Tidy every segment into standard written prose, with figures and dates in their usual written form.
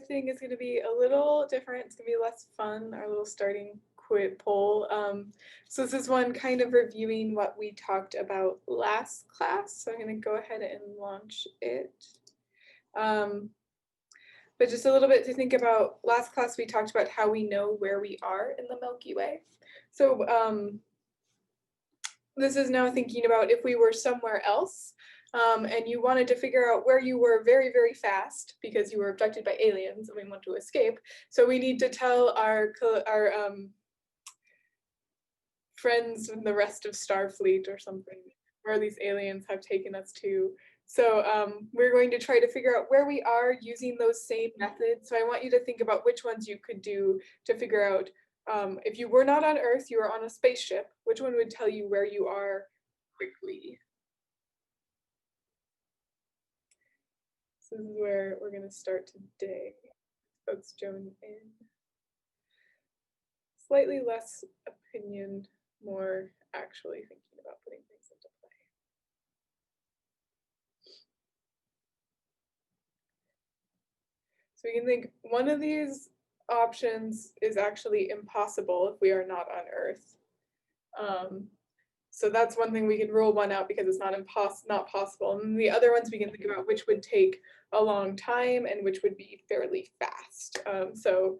thing is going to be a little different. It's going to be less fun, our little starting quit poll. So this is one kind of reviewing what we talked about last class. So I'm going to go ahead and launch it. But just a little bit to think about. Last class we talked about how we know where we are in the Milky Way. So this is now thinking about if we were somewhere else and you wanted to figure out where you were very, very fast because you were abducted by aliens and we want to escape. So we need to tell our friends in the rest of Starfleet or something where these aliens have taken us to. So we're going to try to figure out where we are using those same methods. So I want you to think about which ones you could do to figure out if you were not on Earth, you were on a spaceship, which one would tell you where you are quickly? So this is where we're going to start today. Folks join in. Slightly less opinion, more actually thinking about putting things into play. So we can think one of these options is actually impossible if we are not on Earth. So that's one thing we can rule one out because it's not possible. And the other ones we can think about which would take a long time and which would be fairly fast. So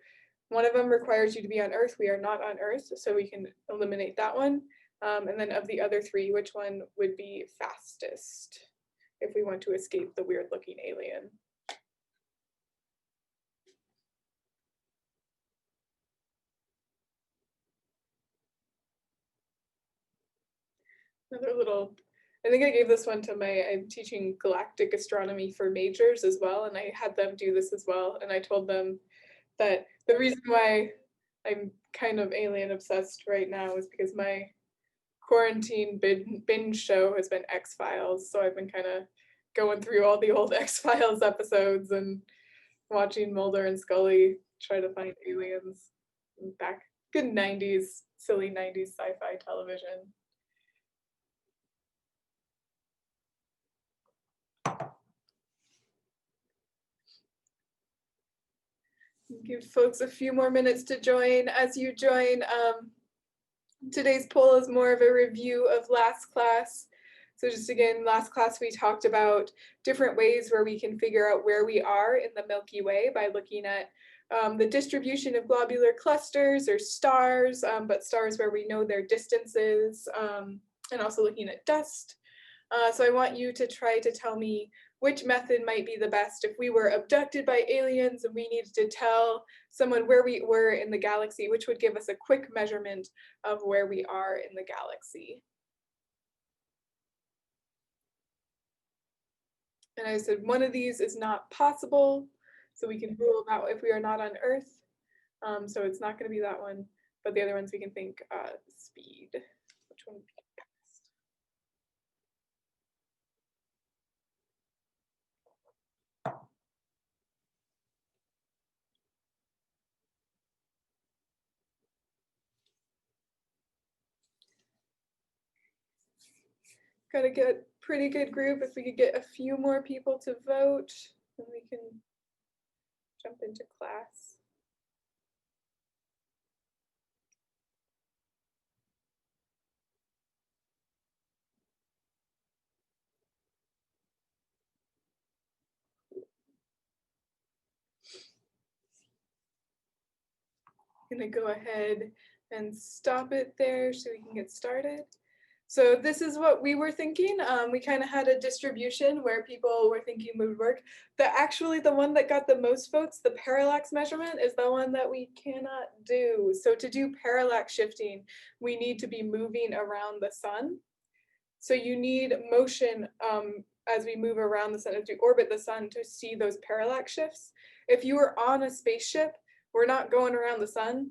one of them requires you to be on Earth. We are not on Earth, so we can eliminate that one. And then of the other three, which one would be fastest if we want to escape the weird looking alien? Another little, I think I gave this one to I'm teaching galactic astronomy for majors as well, and I had them do this as well. And I told them that the reason why I'm kind of alien obsessed right now is because my quarantine binge show has been X-Files. So I've been kind of going through all the old X-Files episodes and watching Mulder and Scully try to find aliens back. Good 90s, silly 90s sci-fi television. Give folks a few more minutes to join. As you join, today's poll is more of a review of last class. So just again, last class we talked about different ways where we can figure out where we are in the Milky Way by looking at the distribution of globular clusters or stars, but stars where we know their distances, and also looking at dust. So I want you to try to tell me which method might be the best if we were abducted by aliens and we needed to tell someone where we were in the galaxy, which would give us a quick measurement of where we are in the galaxy. And I said one of these is not possible, so we can rule out if we are not on Earth. So it's not going to be that one, but the other ones we can think speed. Which one would be best? Got to get pretty good group. If we could get a few more people to vote, then we can jump into class. I'm gonna go ahead and stop it there so we can get started. So this is what we were thinking. We kind of had a distribution where people were thinking would work. Actually, the one that got the most votes, the parallax measurement, is the one that we cannot do. So to do parallax shifting, we need to be moving around the sun. So you need motion as we move around the sun, as we orbit the sun, to see those parallax shifts. If you were on a spaceship, we're not going around the sun.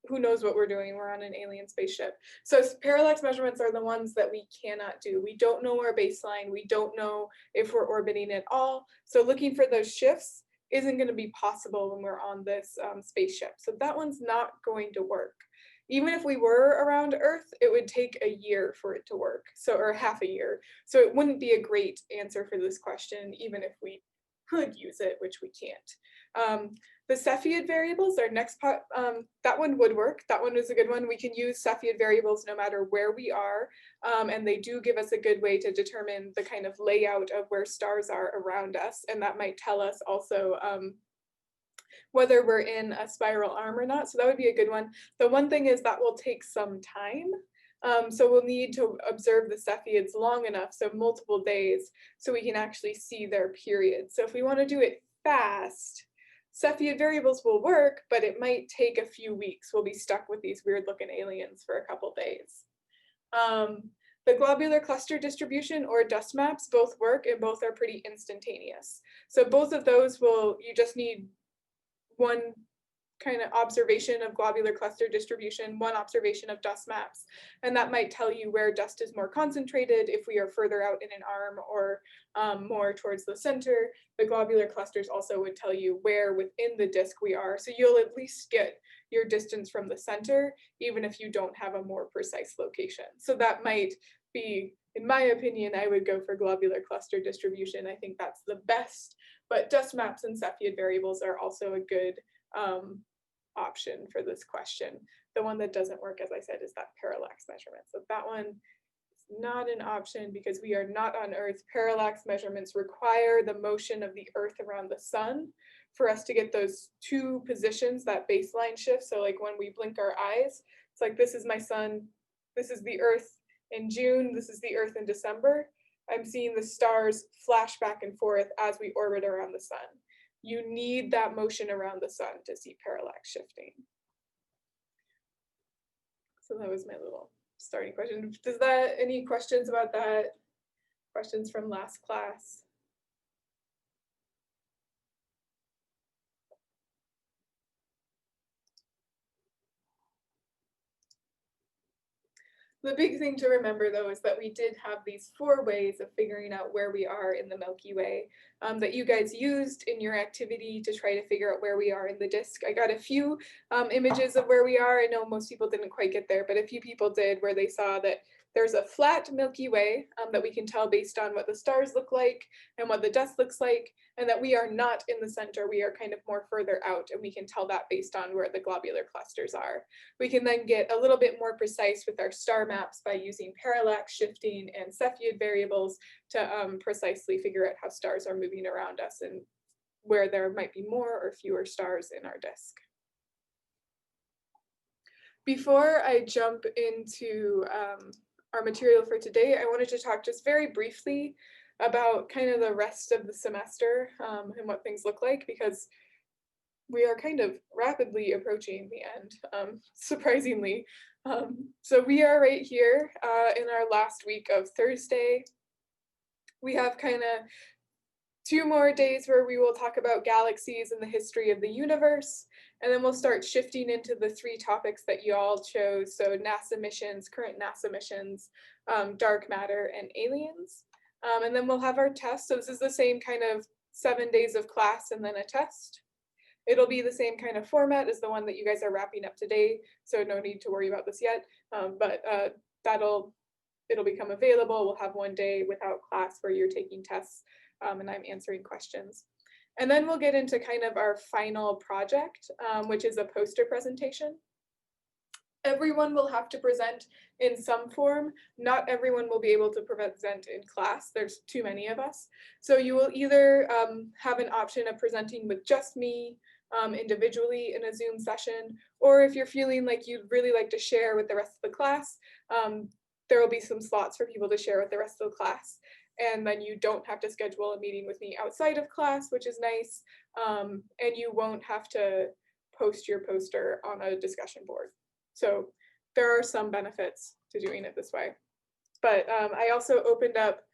Who knows what we're doing? We're on an alien spaceship. So parallax measurements are the ones that we cannot do. We don't know our baseline. We don't know if we're orbiting at all. So looking for those shifts isn't going to be possible when we're on this spaceship. So that one's not going to work. Even if we were around Earth, it would take a year for it to work. So, or half a year. So it wouldn't be a great answer for this question, even if we could use it, which we can't. The Cepheid variables, our next part, that one would work. That one is a good one. We can use Cepheid variables no matter where we are, and they do give us a good way to determine the kind of layout of where stars are around us, and that might tell us also whether we're in a spiral arm or not. So that would be a good one. The one thing is that will take some time. So we'll need to observe the Cepheids long enough, so multiple days, so we can actually see their period. So if we want to do it fast, Cepheid variables will work, but it might take a few weeks. We'll be stuck with these weird looking aliens for a couple days. The globular cluster distribution or dust maps both work, and both are pretty instantaneous. So both of those you just need one kind of observation of globular cluster distribution, one observation of dust maps, and that might tell you where dust is more concentrated if we are further out in an arm or more towards the center. The globular clusters also would tell you where within the disk we are, so you'll at least get your distance from the center, even if you don't have a more precise location. So that might be, in my opinion, I would go for globular cluster distribution. I think that's the best, but dust maps and Cepheid variables are also a good option for this question. The one that doesn't work, as I said, is that parallax measurement. So that one is not an option because we are not on Earth. Parallax measurements require the motion of the Earth around the sun for us to get those two positions, that baseline shift. So like when we blink our eyes, it's like this is my sun, this is the Earth in June, this is the Earth in December. I'm seeing the stars flash back and forth as we orbit around the sun. You need that motion around the sun to see parallax shifting. So that was my little starting question. Any questions about that? Questions from last class? The big thing to remember, though, is that we did have these 4 ways of figuring out where we are in the Milky Way that you guys used in your activity to try to figure out where we are in the disk. I got a few images of where we are. I know most people didn't quite get there, but a few people did, where they saw that there's a flat Milky Way that we can tell based on what the stars look like and what the dust looks like, and that we are not in the center. We are kind of more further out, and we can tell that based on where the globular clusters are. We can then get a little bit more precise with our star maps by using parallax shifting and Cepheid variables to precisely figure out how stars are moving around us and where there might be more or fewer stars in our disk. Before I jump into our material for today, I wanted to talk just very briefly about kind of the rest of the semester and what things look like, because we are kind of rapidly approaching the end, surprisingly. So we are right here in our last week of Thursday. We have kind of 2 more days where we will talk about galaxies and the history of the universe, and then we'll start shifting into the 3 topics that you all chose. So NASA missions, current NASA missions, dark matter, and aliens. And then we'll have our test. So this is the same kind of 7 days of class and then a test. It'll be the same kind of format as the one that you guys are wrapping up today, so no need to worry about this yet, but it'll become available. We'll have 1 day without class where you're taking tests and I'm answering questions. And then we'll get into kind of our final project, which is a poster presentation. Everyone will have to present in some form. Not everyone will be able to present in class. There's too many of us. So you will either have an option of presenting with just me individually in a Zoom session, or if you're feeling like you'd really like to share with the rest of the class, there will be some slots for people to share with the rest of the class. And then you don't have to schedule a meeting with me outside of class, which is nice. And you won't have to post your poster on a discussion board. So there are some benefits to doing it this way. But I also opened up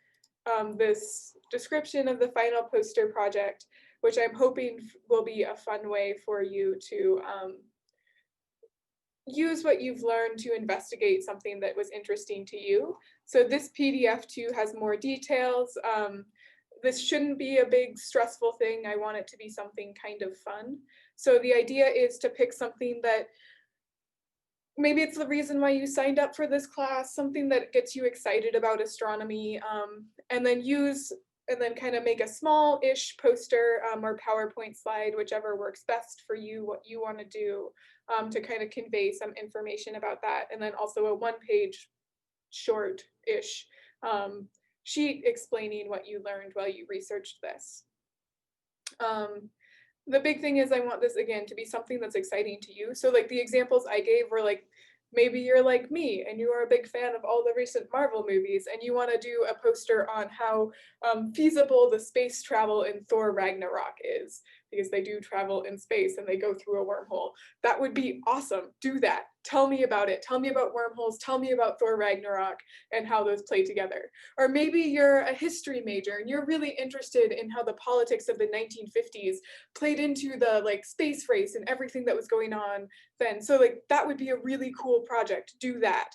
this description of the final poster project, which I'm hoping will be a fun way for you to use what you've learned to investigate something that was interesting to you. So this PDF too has more details. This shouldn't be a big stressful thing. I want it to be something kind of fun. So the idea is to pick something that maybe it's the reason why you signed up for this class, something that gets you excited about astronomy, and then use and then kind of make a small-ish poster or PowerPoint slide, whichever works best for you, what you want to do, to kind of convey some information about that. And then also a one-page short-ish sheet explaining what you learned while you researched this. The big thing is I want this, again, to be something that's exciting to you. So like the examples I gave were like, maybe you're like me and you are a big fan of all the recent Marvel movies and you want to do a poster on how feasible the space travel in Thor Ragnarok is, because they do travel in space and they go through a wormhole. That would be awesome. Do that. Tell me about it. Tell me about wormholes. Tell me about Thor Ragnarok and how those play together. Or maybe you're a history major and you're really interested in how the politics of the 1950s played into the like space race and everything that was going on then. So like that would be a really cool project. Do that.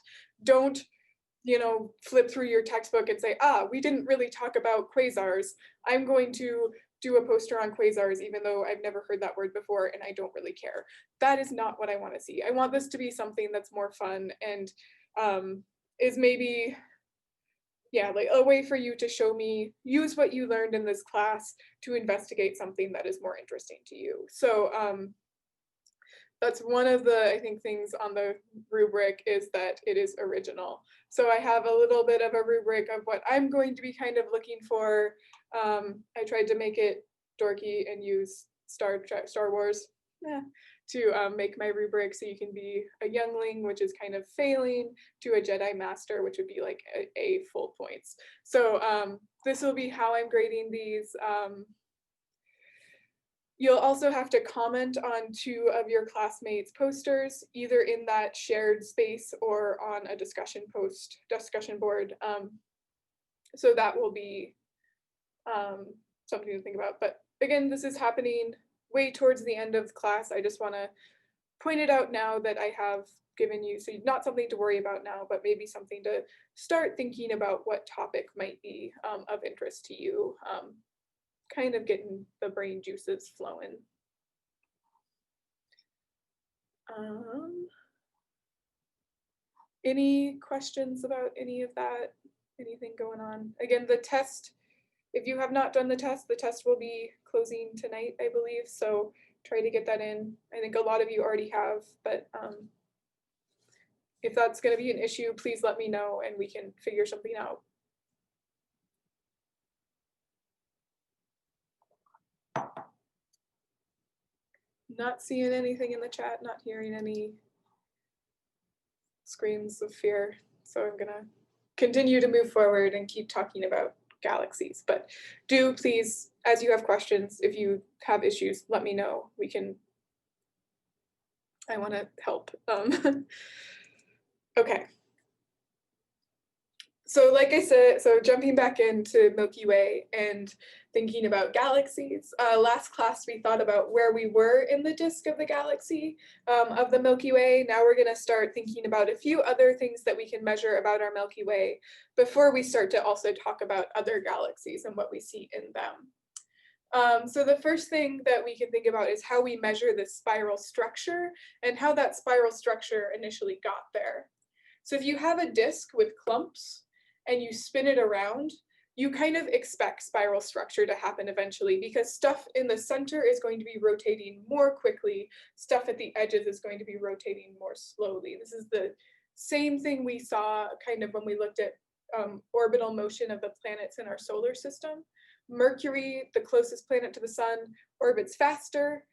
Don't, you know, flip through your textbook and say, we didn't really talk about quasars. I'm going to do a poster on quasars, even though I've never heard that word before and I don't really care. That is not what I want to see. I want this to be something that's more fun and is maybe, yeah, like a way for you to show me, use what you learned in this class to investigate something that is more interesting to you. So that's one of the, I think, things on the rubric is that it is original. So I have a little bit of a rubric of what I'm going to be kind of looking for. I tried to make it dorky and use Star Wars to make my rubric, so you can be a youngling, which is kind of failing, to a Jedi Master, which would be like a full points. So this will be how I'm grading these. You'll also have to comment on 2 of your classmates' posters, either in that shared space or on a discussion board. So that will be something to think about. But again, this is happening way towards the end of class. I just want to point it out now that I have given you, so not something to worry about now, but maybe something to start thinking about what topic might be of interest to you. Kind of getting the brain juices flowing. Any questions about any of that? Anything going on? Again, the test, if you have not done the test will be closing tonight, I believe. So try to get that in. I think a lot of you already have, but if that's going to be an issue, please let me know and we can figure something out. Not seeing anything in the chat, not hearing any screams of fear. So I'm gonna continue to move forward and keep talking about galaxies. But do please, as you have questions, if you have issues, let me know. I wanna help. Okay. So like I said, so jumping back into Milky Way and thinking about galaxies, last class we thought about where we were in the disk of the galaxy of the Milky Way. Now we're going to start thinking about a few other things that we can measure about our Milky Way before we start to also talk about other galaxies and what we see in them. So the first thing that we can think about is how we measure the spiral structure and how that spiral structure initially got there. So if you have a disk with clumps, and you spin it around, you kind of expect spiral structure to happen eventually because stuff in the center is going to be rotating more quickly. Stuff at the edges is going to be rotating more slowly. This is the same thing we saw kind of when we looked at orbital motion of the planets in our solar system. Mercury, the closest planet to the sun, orbits faster.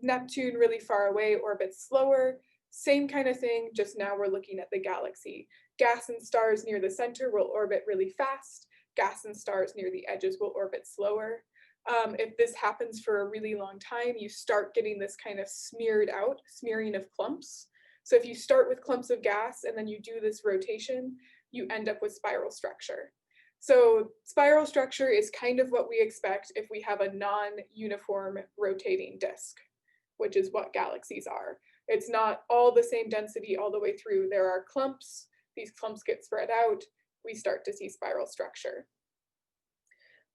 Neptune, really far away, orbits slower. Same kind of thing, just now we're looking at the galaxy. Gas and stars near the center will orbit really fast. Gas and stars near the edges will orbit slower. If this happens for a really long time, you start getting this kind of smearing of clumps. So if you start with clumps of gas and then you do this rotation, you end up with spiral structure. So spiral structure is kind of what we expect if we have a non-uniform rotating disk, which is what galaxies are. It's not all the same density all the way through. There are clumps. These clumps get spread out. We start to see spiral structure.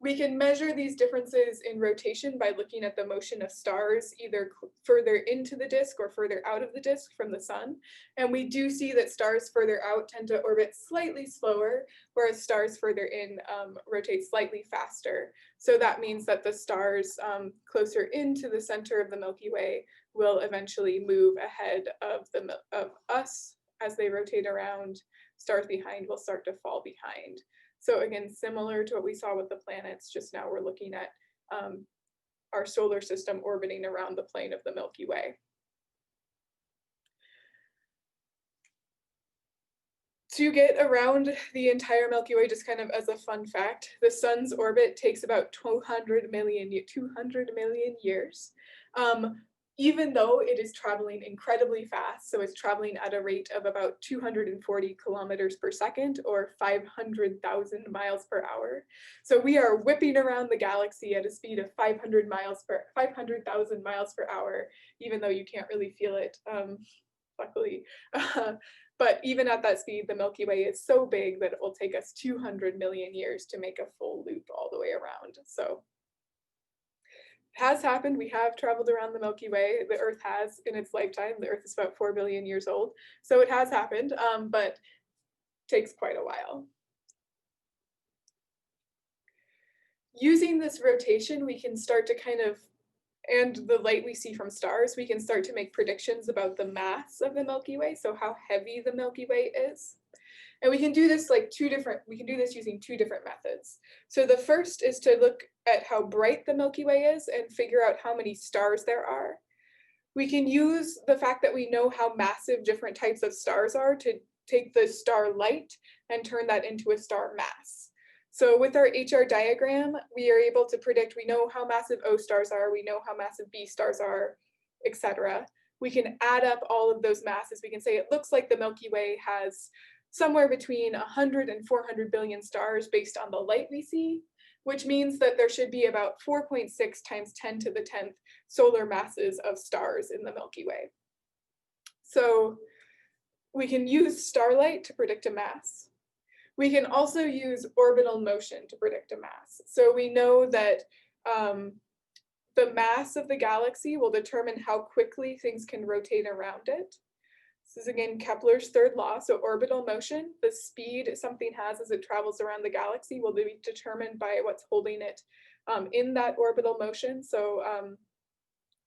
We can measure these differences in rotation by looking at the motion of stars either further into the disk or further out of the disk from the sun. And we do see that stars further out tend to orbit slightly slower, whereas stars further in rotate slightly faster. So that means that the stars closer into the center of the Milky Way will eventually move ahead of us as they rotate around. Stars behind will start to fall behind. So again, similar to what we saw with the planets, just now we're looking at our solar system orbiting around the plane of the Milky Way. To get around the entire Milky Way, just kind of as a fun fact, the sun's orbit takes about 200 million years. Even though it is traveling incredibly fast, so it's traveling at a rate of about 240 kilometers per second or 500,000 miles per hour. So we are whipping around the galaxy at a speed of 500,000 miles per hour, even though you can't really feel it, luckily. But even at that speed, the Milky Way is so big that it will take us 200 million years to make a full loop all the way around. So has happened. We have traveled around the Milky Way. The Earth has in its lifetime. The Earth is about 4 billion years old. So it has happened, but takes quite a while. Using this rotation, we can start to kind of, and the light we see from stars, we can start to make predictions about the mass of the Milky Way, so how heavy the Milky Way is. And we can do this using two different methods. So the first is to look at how bright the Milky Way is and figure out how many stars there are. We can use the fact that we know how massive different types of stars are to take the star light and turn that into a star mass. So with our HR diagram, we are able to predict, we know how massive O stars are, we know how massive B stars are, etc. We can add up all of those masses. We can say it looks like the Milky Way has somewhere between 100 and 400 billion stars based on the light we see, which means that there should be about 4.6 times 10 to the 10th solar masses of stars in the Milky Way. So we can use starlight to predict a mass. We can also use orbital motion to predict a mass. So we know that the mass of the galaxy will determine how quickly things can rotate around it. This is again Kepler's third law. So orbital motion, the speed something has as it travels around the galaxy will be determined by what's holding it in that orbital motion. So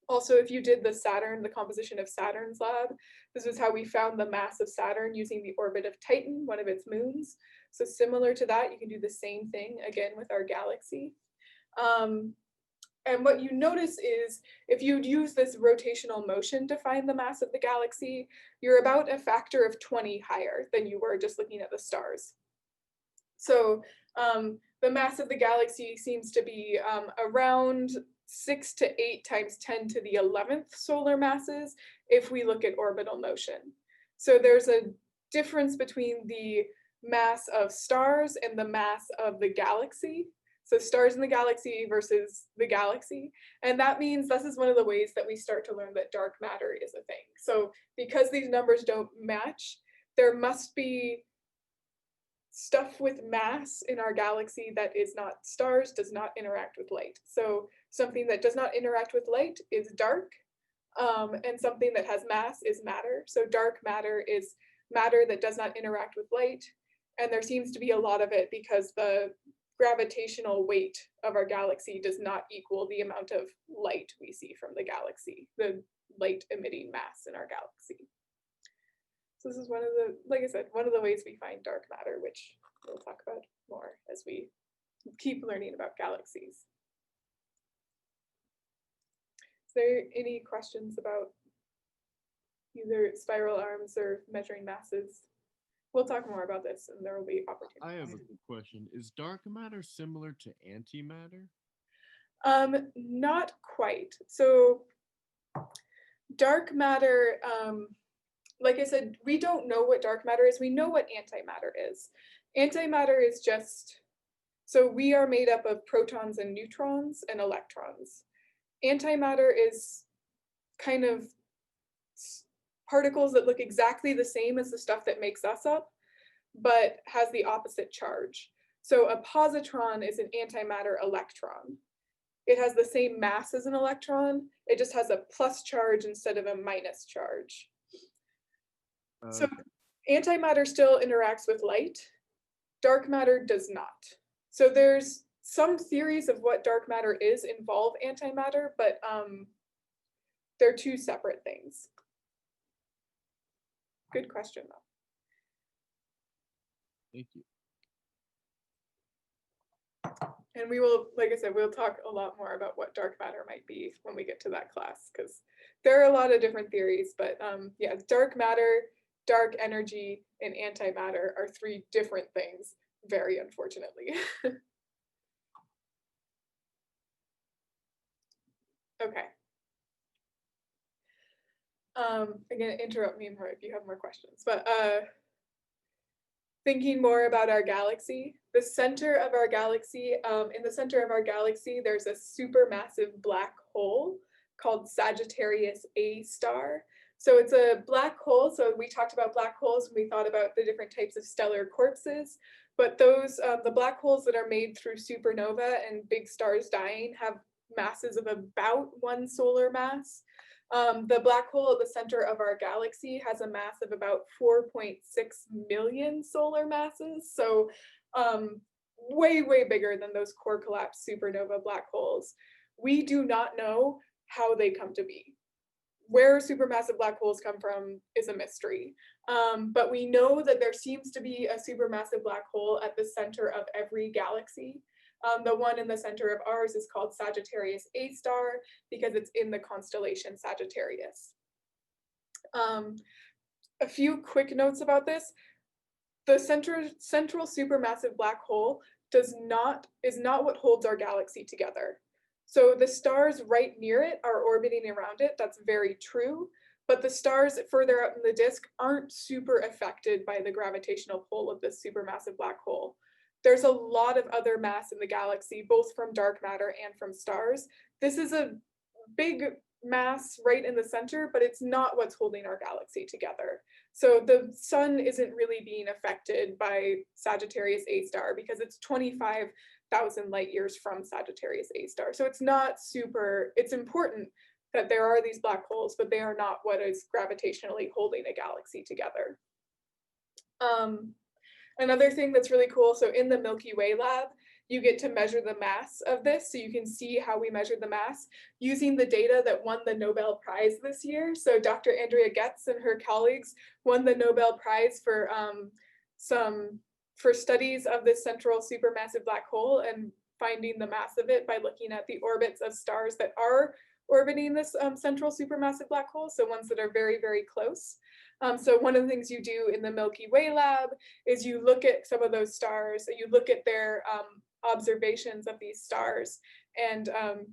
also, if you did the composition of Saturn's lab, this is how we found the mass of Saturn using the orbit of Titan, one of its moons. So similar to that, you can do the same thing again with our galaxy. And what you notice is if you'd use this rotational motion to find the mass of the galaxy, you're about a factor of 20 higher than you were just looking at the stars. So the mass of the galaxy seems to be around 6 to 8 times 10 to the 11th solar masses if we look at orbital motion. So there's a difference between the mass of stars and the mass of the galaxy. So stars in the galaxy versus the galaxy. And that means this is one of the ways that we start to learn that dark matter is a thing. So because these numbers don't match, there must be stuff with mass in our galaxy that is not stars, does not interact with light. So something that does not interact with light is dark, and something that has mass is matter. So dark matter is matter that does not interact with light, and there seems to be a lot of it because the gravitational weight of our galaxy does not equal the amount of light we see from the galaxy, the light emitting mass in our galaxy. So this is one of the, like I said, one of the ways we find dark matter, which we'll talk about more as we keep learning about galaxies. Is there any questions about either spiral arms or measuring masses? We'll talk more about this and there will be opportunities. I have a question. Is dark matter similar to antimatter? Not quite. So dark matter, like I said, we don't know what dark matter is. We know what antimatter is. Antimatter is just, so we are made up of protons and neutrons and electrons. Antimatter is kind of particles that look exactly the same as the stuff that makes us up, but has the opposite charge. So a positron is an antimatter electron. It has the same mass as an electron, it just has a plus charge instead of a minus charge. So Okay. antimatter still interacts with light, dark matter does not. So there's some theories of what dark matter is involve antimatter, but they're two separate things. Good question, though. Thank you. And we will, like I said, we'll talk a lot more about what dark matter might be when we get to that class, because there are a lot of different theories, but yeah, dark matter, dark energy, and antimatter are three different things, very unfortunately. Okay. Again, interrupt me more if you have more questions, but thinking more about our galaxy, the center of our galaxy, in the center of our galaxy, there's a supermassive black hole called Sagittarius A star. So it's a black hole. So we talked about black holes when we thought about the different types of stellar corpses, but those, the black holes that are made through supernova and big stars dying have masses of about 1 solar mass. The black hole at the center of our galaxy has a mass of about 4.6 million solar masses. So way, way bigger than those core collapse supernova black holes. We do not know how they come to be. Where supermassive black holes come from is a mystery. But we know that there seems to be a supermassive black hole at the center of every galaxy. The one in the center of ours is called Sagittarius A star because it's in the constellation Sagittarius. A few quick notes about this. The central supermassive black hole is not what holds our galaxy together. So the stars right near it are orbiting around it, that's very true, but the stars further out in the disk aren't super affected by the gravitational pull of this supermassive black hole. There's a lot of other mass in the galaxy, both from dark matter and from stars. This is a big mass right in the center, but it's not what's holding our galaxy together. So the sun isn't really being affected by Sagittarius A star because it's 25,000 light years from Sagittarius A star. So it's not super, it's important that there are these black holes, but they are not what is gravitationally holding a galaxy together. Another thing that's really cool, so in the Milky Way lab, you get to measure the mass of this, so you can see how we measured the mass using the data that won the Nobel Prize this year. So Dr. Andrea Getz and her colleagues won the Nobel Prize for studies of this central supermassive black hole and finding the mass of it by looking at the orbits of stars that are orbiting this central supermassive black hole, so ones that are very, very close. So one of the things you do in the Milky Way lab is you look at some of those stars, you look at their observations of these stars and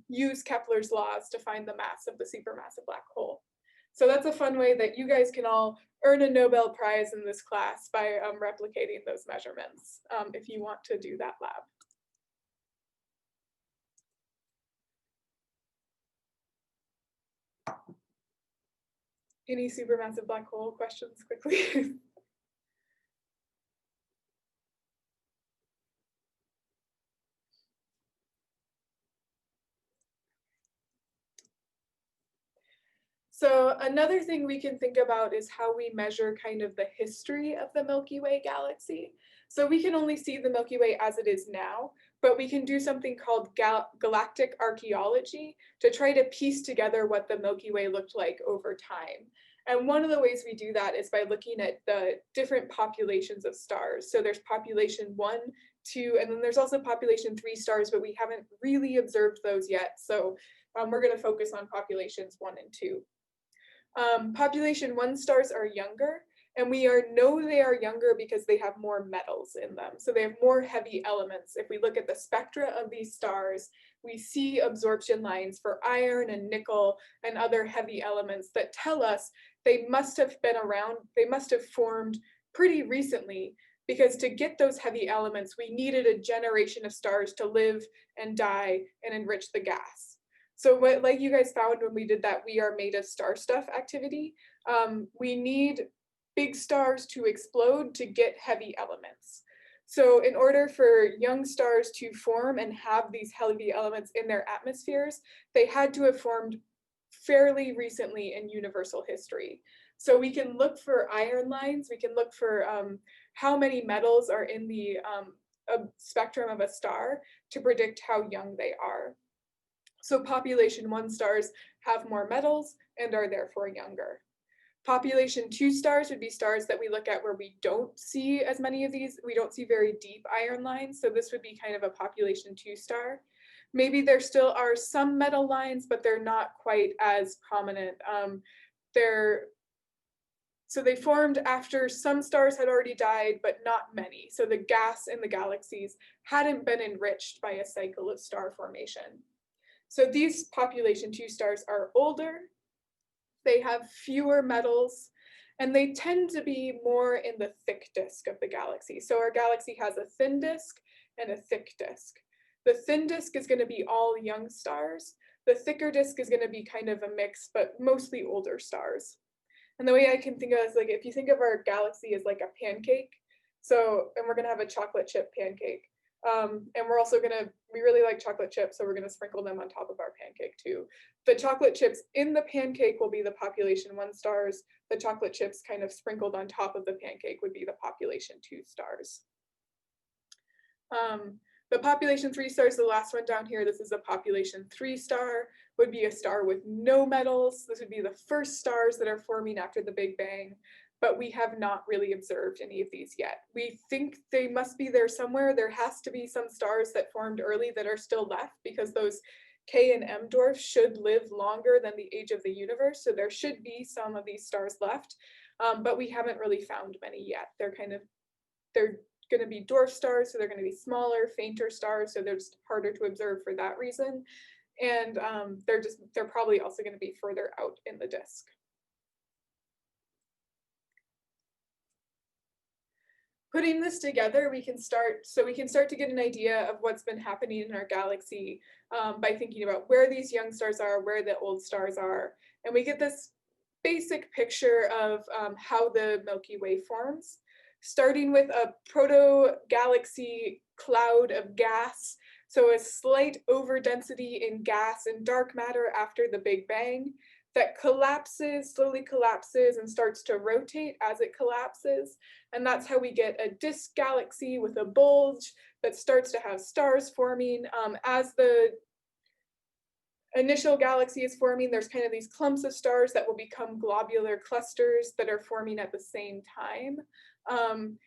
use Kepler's laws to find the mass of the supermassive black hole. So that's a fun way that you guys can all earn a Nobel Prize in this class by replicating those measurements if you want to do that lab. Any supermassive black hole questions quickly? So another thing we can think about is how we measure kind of the history of the Milky Way galaxy. So we can only see the Milky Way as it is now, but we can do something called galactic archaeology to try to piece together what the Milky Way looked like over time. And one of the ways we do that is by looking at the different populations of stars. So there's population 1, 2, and then there's also population 3 stars, but we haven't really observed those yet. So we're going to focus on populations 1 and 2. Population 1 stars are younger, and we know they are younger because they have more metals in them. So they have more heavy elements. If we look at the spectra of these stars, we see absorption lines for iron and nickel and other heavy elements that tell us they must have been around, they must have formed pretty recently, because to get those heavy elements, we needed a generation of stars to live and die and enrich the gas. So what, like you guys found when we did that We Are Made of Star Stuff activity, we need big stars to explode to get heavy elements. So in order for young stars to form and have these heavy elements in their atmospheres, they had to have formed fairly recently in universal history. So we can look for iron lines, we can look for how many metals are in the spectrum of a star to predict how young they are. So population 1 stars have more metals and are therefore younger. Population 2 stars would be stars that we look at where we don't see as many of these. We don't see very deep iron lines. So this would be kind of a population 2 star. Maybe there still are some metal lines, but they're not quite as prominent. So they formed after some stars had already died, but not many. So the gas in the galaxies hadn't been enriched by a cycle of star formation. So these population 2 stars are older, they have fewer metals, and they tend to be more in the thick disk of the galaxy. So our galaxy has a thin disk and a thick disk. The thin disk is going to be all young stars. The thicker disk is going to be kind of a mix, but mostly older stars. And the way I can think of it is like if you think of our galaxy as like a pancake, and we're going to have a chocolate chip pancake. And we're also we really like chocolate chips, so we're gonna sprinkle them on top of our pancake too. The chocolate chips in the pancake will be the population 1 stars. The chocolate chips kind of sprinkled on top of the pancake would be the population 2 stars. The population 3 stars, the last one down here, this is a population 3 star, would be a star with no metals. This would be the first stars that are forming after the Big Bang, but we have not really observed any of these yet. We think they must be there somewhere. There has to be some stars that formed early that are still left because those K and M dwarfs should live longer than the age of the universe. So there should be some of these stars left, but we haven't really found many yet. They're going to be dwarf stars, so they're going to be smaller, fainter stars, so they're just harder to observe for that reason. And they're probably also going to be further out in the disk. Putting this together, we can start to get an idea of what's been happening in our galaxy by thinking about where these young stars are, where the old stars are, and we get this basic picture of how the Milky Way forms, starting with a proto-galaxy cloud of gas, so a slight overdensity in gas and dark matter after the Big Bang that slowly collapses and starts to rotate as it collapses. And that's how we get a disk galaxy with a bulge that starts to have stars forming. As the initial galaxy is forming, there's kind of these clumps of stars that will become globular clusters that are forming at the same time. And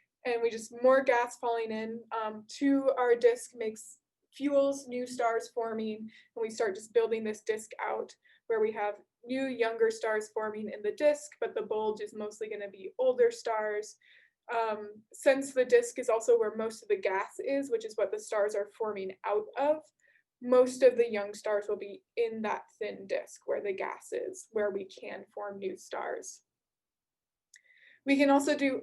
more gas falling in to our disk fuels new stars forming, and we start just building this disk out where we have new younger stars forming in the disk, but the bulge is mostly going to be older stars. Since the disk is also where most of the gas is, which is what the stars are forming out of, most of the young stars will be in that thin disk where the gas is, where we can form new stars. We can also do,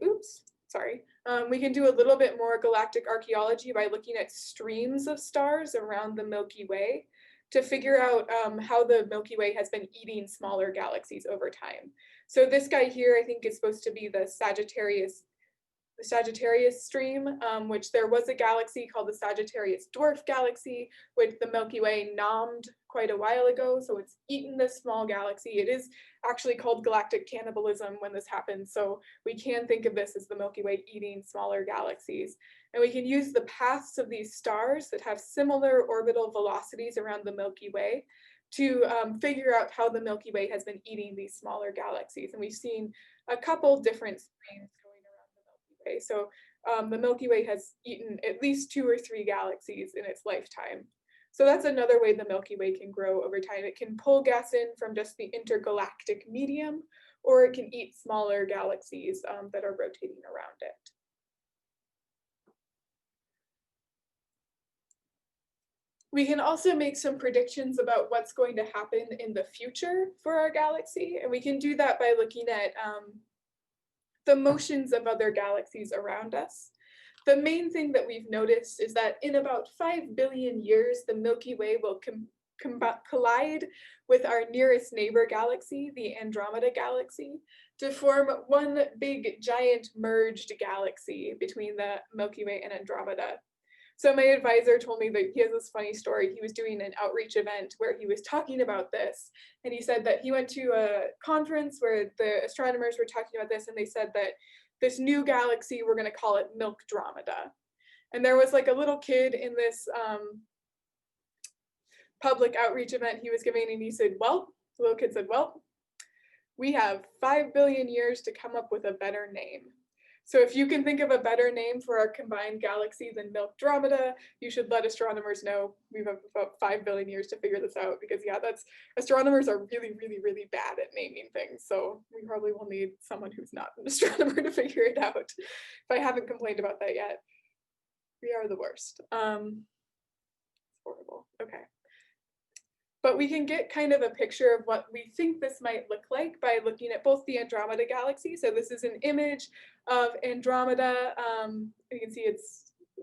we can do a little bit more galactic archaeology by looking at streams of stars around the Milky Way to figure out how the Milky Way has been eating smaller galaxies over time. So this guy here, I think, is supposed to be the Sagittarius stream, which there was a galaxy called the Sagittarius dwarf galaxy, which the Milky Way nommed quite a while ago. So it's eaten this small galaxy. It is actually called galactic cannibalism when this happens. So we can think of this as the Milky Way eating smaller galaxies. And we can use the paths of these stars that have similar orbital velocities around the Milky Way to figure out how the Milky Way has been eating these smaller galaxies. And we've seen a couple different streams going around the Milky Way. So the Milky Way has eaten at least 2 or 3 galaxies in its lifetime. So that's another way the Milky Way can grow over time. It can pull gas in from just the intergalactic medium, or it can eat smaller galaxies that are rotating around it. We can also make some predictions about what's going to happen in the future for our galaxy, and we can do that by looking at the motions of other galaxies around us. The main thing that we've noticed is that in about 5 billion years, the Milky Way will collide with our nearest neighbor galaxy, the Andromeda galaxy, to form one big giant merged galaxy between the Milky Way and Andromeda. So my advisor told me that he has this funny story. He was doing an outreach event where he was talking about this, and he said that he went to a conference where the astronomers were talking about this, and they said that this new galaxy, we're going to call it Milkdromeda. And there was like a little kid in this public outreach event he was giving, and he said, well, the little kid said, well, we have 5 billion years to come up with a better name. So if you can think of a better name for our combined galaxy than Milkdromeda, you should let astronomers know. We have about 5 billion years to figure this out, because yeah, astronomers are really, really, really bad at naming things. So we probably will need someone who's not an astronomer to figure it out. If I haven't complained about that yet, we are the worst. It's horrible. Okay. But we can get kind of a picture of what we think this might look like by looking at both the Andromeda galaxy. So this is an image of Andromeda. You can see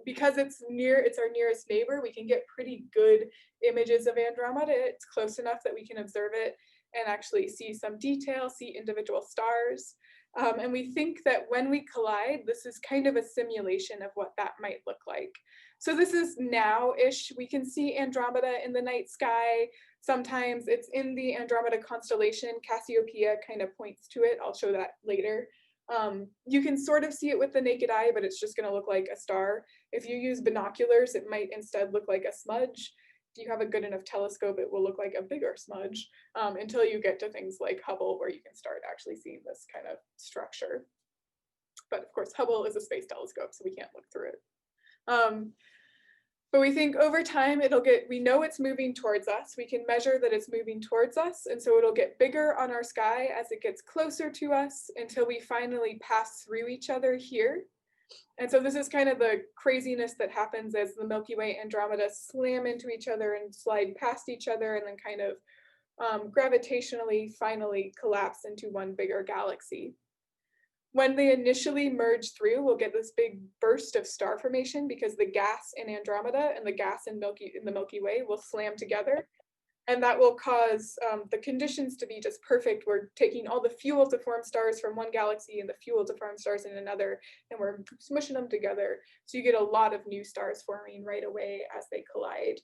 because it's our nearest neighbor, we can get pretty good images of Andromeda. It's close enough that we can observe it and actually see some detail, see individual stars. And we think that when we collide, this is kind of a simulation of what that might look like. So this is now-ish. We can see Andromeda in the night sky. Sometimes it's in the Andromeda constellation. Cassiopeia kind of points to it. I'll show that later. You can sort of see it with the naked eye, but it's just going to look like a star. If you use binoculars, it might instead look like a smudge. If you have a good enough telescope, it will look like a bigger smudge until you get to things like Hubble, where you can start actually seeing this kind of structure. But of course, Hubble is a space telescope, so we can't look through it. But we think over time we know it's moving towards us. We can measure that it's moving towards us, and so it'll get bigger on our sky as it gets closer to us until we finally pass through each other here. And so this is kind of the craziness that happens as the Milky Way and Andromeda slam into each other and slide past each other, and then kind of gravitationally finally collapse into one bigger galaxy. When they initially merge through, we'll get this big burst of star formation because the gas in Andromeda and the gas in the Milky Way will slam together. And that will cause the conditions to be just perfect. We're taking all the fuel to form stars from one galaxy and the fuel to form stars in another, and we're smushing them together. So you get a lot of new stars forming right away as they collide.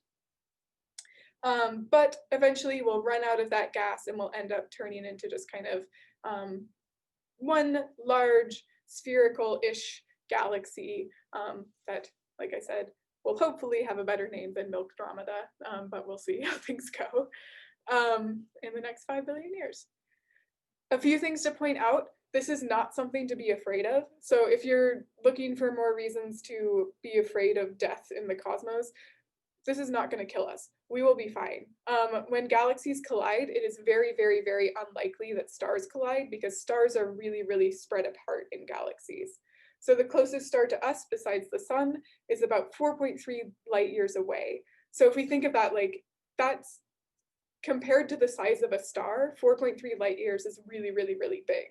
But eventually we'll run out of that gas and we'll end up turning into just kind of one large spherical-ish galaxy that, like I said, will hopefully have a better name than Milkdromeda, but we'll see how things go in the next 5 billion years. A few things to point out. This is not something to be afraid of. So if you're looking for more reasons to be afraid of death in the cosmos, this is not going to kill us. We will be fine. When galaxies collide, it is very, very, very unlikely that stars collide because stars are really, really spread apart in galaxies. So the closest star to us besides the sun is about 4.3 light years away. So if we think of that, like that's compared to the size of a star, 4.3 light years is really, really, really big.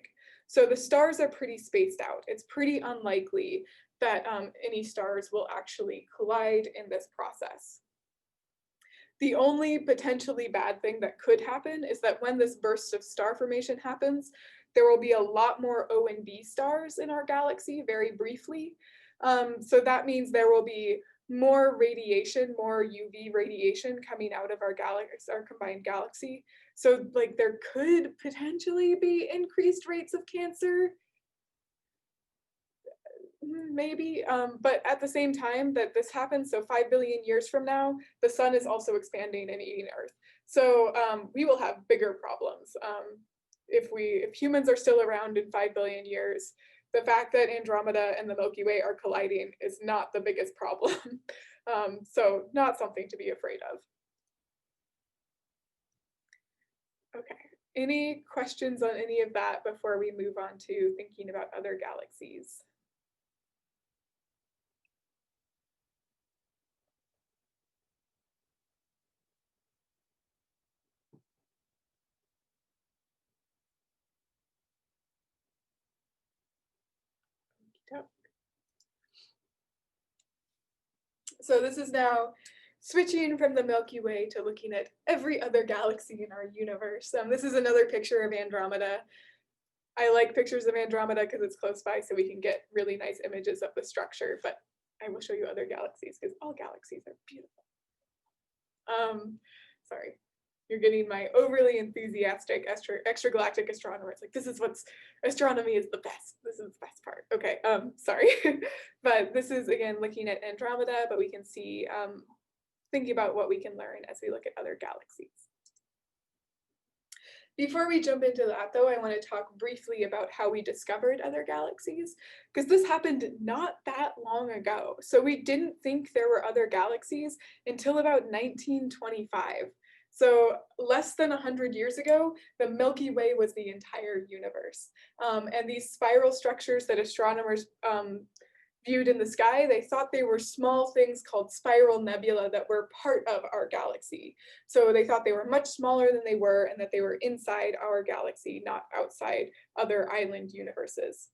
So the stars are pretty spaced out. It's pretty unlikely that any stars will actually collide in this process. The only potentially bad thing that could happen is that when this burst of star formation happens, there will be a lot more O and B stars in our galaxy very briefly. So that means there will be more radiation, more UV radiation coming out of our combined galaxy. So like there could potentially be increased rates of cancer. Maybe, but at the same time that this happens, so 5 billion years from now, the sun is also expanding and eating Earth. So we will have bigger problems. If humans are still around in 5 billion years, the fact that Andromeda and the Milky Way are colliding is not the biggest problem. So not something to be afraid of. Okay, any questions on any of that before we move on to thinking about other galaxies? So this is now switching from the Milky Way to looking at every other galaxy in our universe. This is another picture of Andromeda. I like pictures of Andromeda because it's close by, so we can get really nice images of the structure, but I will show you other galaxies because all galaxies are beautiful. Sorry, you're getting my overly enthusiastic extragalactic astronomer. It's like, this is what's, astronomy is the best. This is the best part. Okay, sorry. But this is, again, looking at Andromeda, but we can see, thinking about what we can learn as we look at other galaxies. Before we jump into that, though, I want to talk briefly about how we discovered other galaxies, because this happened not that long ago. So we didn't think there were other galaxies until about 1925. So less than 100 years ago, the Milky Way was the entire universe. And these spiral structures that astronomers viewed in the sky, they thought they were small things called spiral nebula that were part of our galaxy. So they thought they were much smaller than they were and that they were inside our galaxy, not outside other island universes.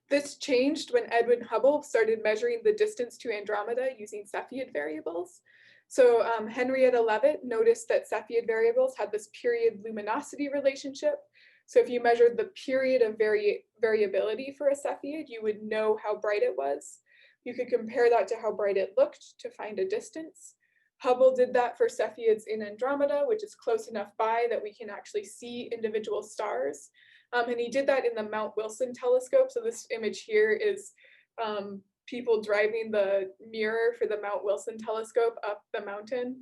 This changed when Edwin Hubble started measuring the distance to Andromeda using Cepheid variables. So Henrietta Leavitt noticed that Cepheid variables had this period luminosity relationship. So if you measured the period of variability for a Cepheid, you would know how bright it was. You could compare that to how bright it looked to find a distance. Hubble did that for Cepheids in Andromeda, which is close enough by that we can actually see individual stars. And he did that in the Mount Wilson telescope. So this image here is people driving the mirror for the Mount Wilson telescope up the mountain,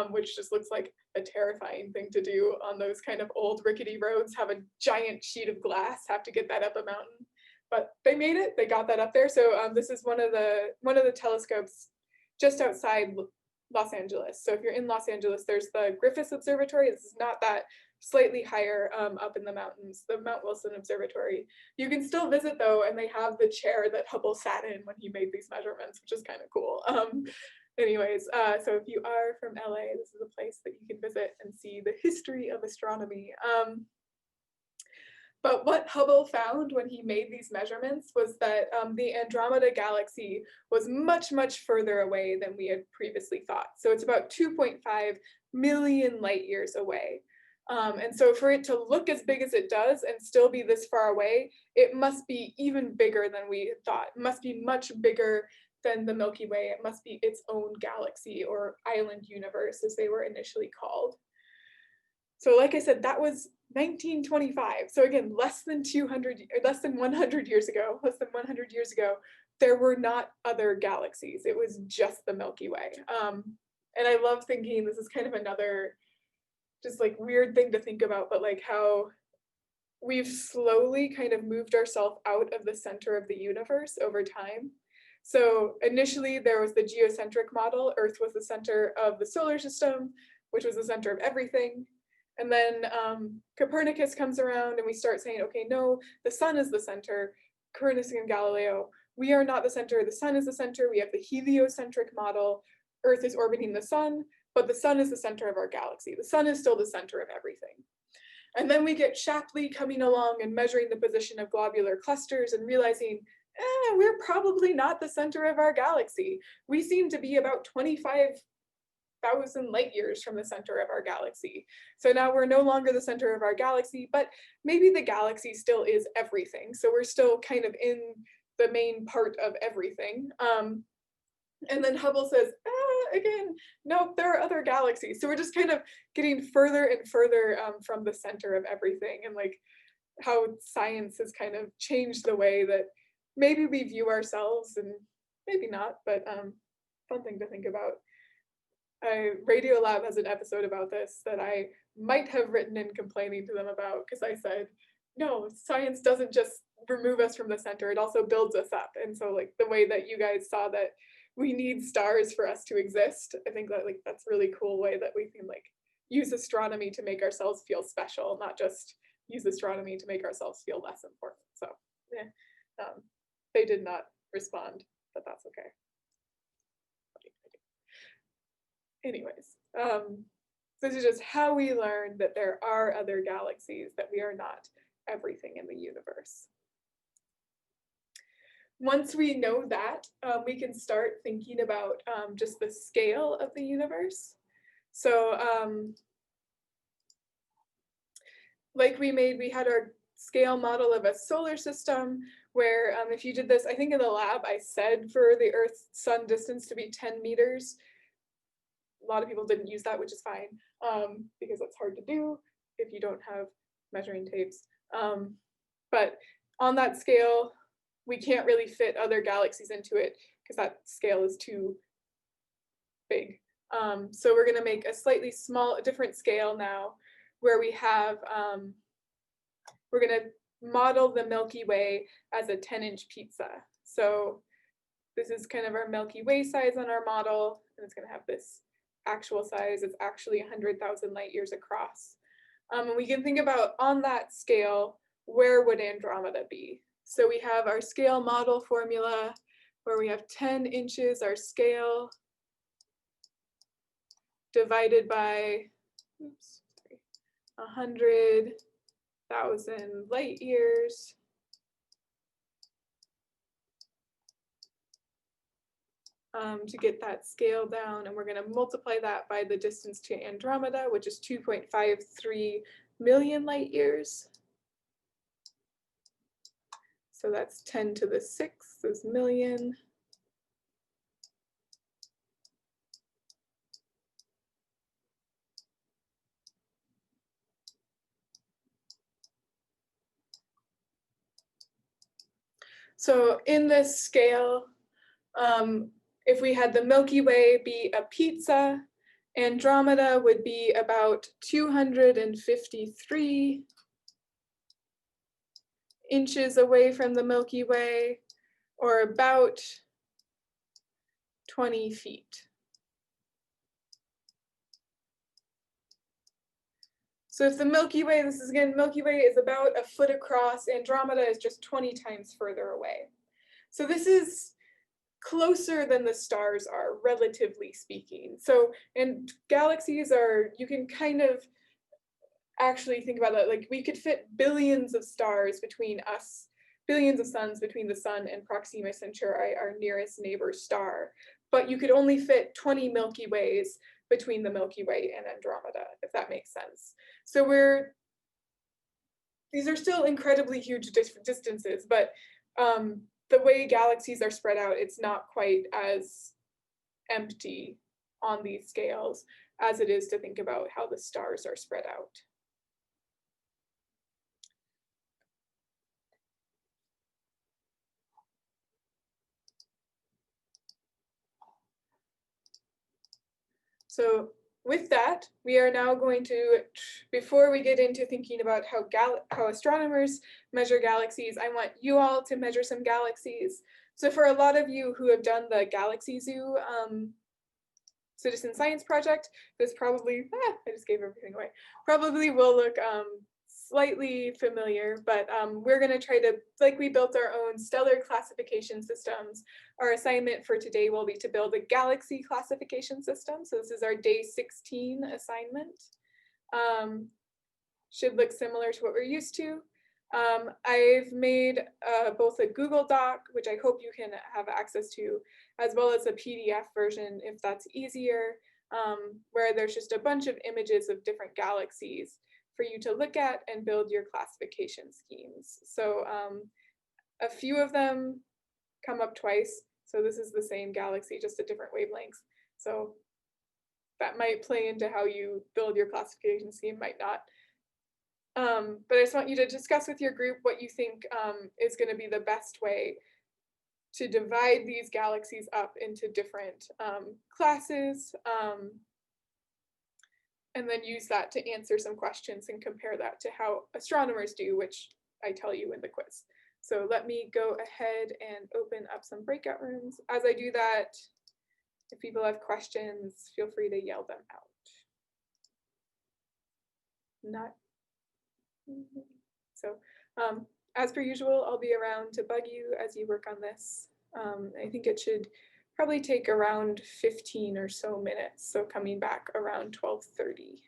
which just looks like a terrifying thing to do on those kind of old rickety roads, have a giant sheet of glass, have to get that up a mountain. But they made it, they got that up there. So this is one of the telescopes just outside Los Angeles. So if you're in Los Angeles, there's the Griffith Observatory. This is not that, slightly higher up in the mountains, the Mount Wilson Observatory. You can still visit though, and they have the chair that Hubble sat in when he made these measurements, which is kind of cool. Anyways, so if you are from LA, this is a place that you can visit and see the history of astronomy. But what Hubble found when he made these measurements was that the Andromeda galaxy was much, much further away than we had previously thought. So it's about 2.5 million light years away. And so for it to look as big as it does and still be this far away, it must be even bigger than we had thought. It must be much bigger than the Milky Way. It must be its own galaxy or island universe, as they were initially called. So like I said, that was 1925. So again, less than 100 years ago, there were not other galaxies. It was just the Milky Way. And I love thinking, this is kind of another just like weird thing to think about, but like how we've slowly kind of moved ourselves out of the center of the universe over time. So initially there was the geocentric model. Earth was the center of the solar system, which was the center of everything. And then Copernicus comes around and we start saying, okay, no, the sun is the center. Copernicus and Galileo, we are not the center, the sun is the center. We have the heliocentric model. Earth is orbiting the sun, but the sun is the center of our galaxy. The sun is still the center of everything. And then we get Shapley coming along and measuring the position of globular clusters and realizing, we're probably not the center of our galaxy. We seem to be about 25,000 light years from the center of our galaxy. So now we're no longer the center of our galaxy, but maybe the galaxy still is everything. So we're still kind of in the main part of everything. And then Hubble says, again, nope, there are other galaxies. So we're just kind of getting further and further from the center of everything, and like how science has kind of changed the way that maybe we view ourselves, and maybe not, but fun thing to think about. Radiolab has an episode about this that I might have written in complaining to them about, because I said, no, science doesn't just remove us from the center, it also builds us up. And so like the way that you guys saw that we need stars for us to exist, I think that like that's a really cool way that we can like use astronomy to make ourselves feel special, not just use astronomy to make ourselves feel less important. So yeah, they did not respond, but that's okay. Anyways, this is just how we learn that there are other galaxies, that we are not everything in the universe. once we know that, we can start thinking about just the scale of the universe. So like we had our scale model of a solar system where if you did this, I think in the lab, I said for the Earth sun distance to be 10 meters. A lot of people didn't use that, which is fine, because that's hard to do if you don't have measuring tapes. But on that scale, we can't really fit other galaxies into it because that scale is too big. So we're going to make a slightly different scale now, where we have, we're going to model the Milky Way as a 10-inch pizza. So this is kind of our Milky Way size on our model, and it's going to have this actual size. It's actually 100,000 light years across. And we can think about on that scale, where would Andromeda be? So we have our scale model formula where we have 10 inches, our scale, divided by 100,000 light years. To get that scale down, and we're going to multiply that by the distance to Andromeda, which is 2.53 million light years. So that's 10 to the 6th is million. So in this scale, if we had the Milky Way be a pizza, Andromeda would be about 253 inches away from the Milky Way, or about 20 feet. So if the Milky Way, this is again, Milky Way is about a foot across, Andromeda is just 20 times further away. So this is closer than the stars are, relatively speaking. So, and galaxies are, you can kind of actually think about that, like we could fit billions of stars between us, billions of suns between the sun and Proxima Centauri, our nearest neighbor star, but you could only fit 20 Milky Ways between the Milky Way and Andromeda, if that makes sense. So these are still incredibly huge distances, but the way galaxies are spread out, it's not quite as empty on these scales as it is to think about how the stars are spread out. So with that, we are now going to, before we get into thinking about how astronomers measure galaxies, I want you all to measure some galaxies. So for a lot of you who have done the Galaxy Zoo citizen science project, this probably, I just gave everything away, probably will look slightly familiar, but we're going to try to, like we built our own stellar classification systems, our assignment for today will be to build a galaxy classification system. So this is our day 16 assignment. Should look similar to what we're used to. I've made both a Google Doc, which I hope you can have access to, as well as a PDF version if that's easier, where there's just a bunch of images of different galaxies for you to look at and build your classification schemes. So a few of them come up twice. So this is the same galaxy, just at different wavelengths. So that might play into how you build your classification scheme, might not. But I just want you to discuss with your group what you think is going to be the best way to divide these galaxies up into different classes, and then use that to answer some questions and compare that to how astronomers do, which I tell you in the quiz. So let me go ahead and open up some breakout rooms. As I do that, if people have questions, feel free to yell them out. Not. So as per usual, I'll be around to bug you as you work on this. I think it should probably take around 15 or so minutes, so coming back around 12:30.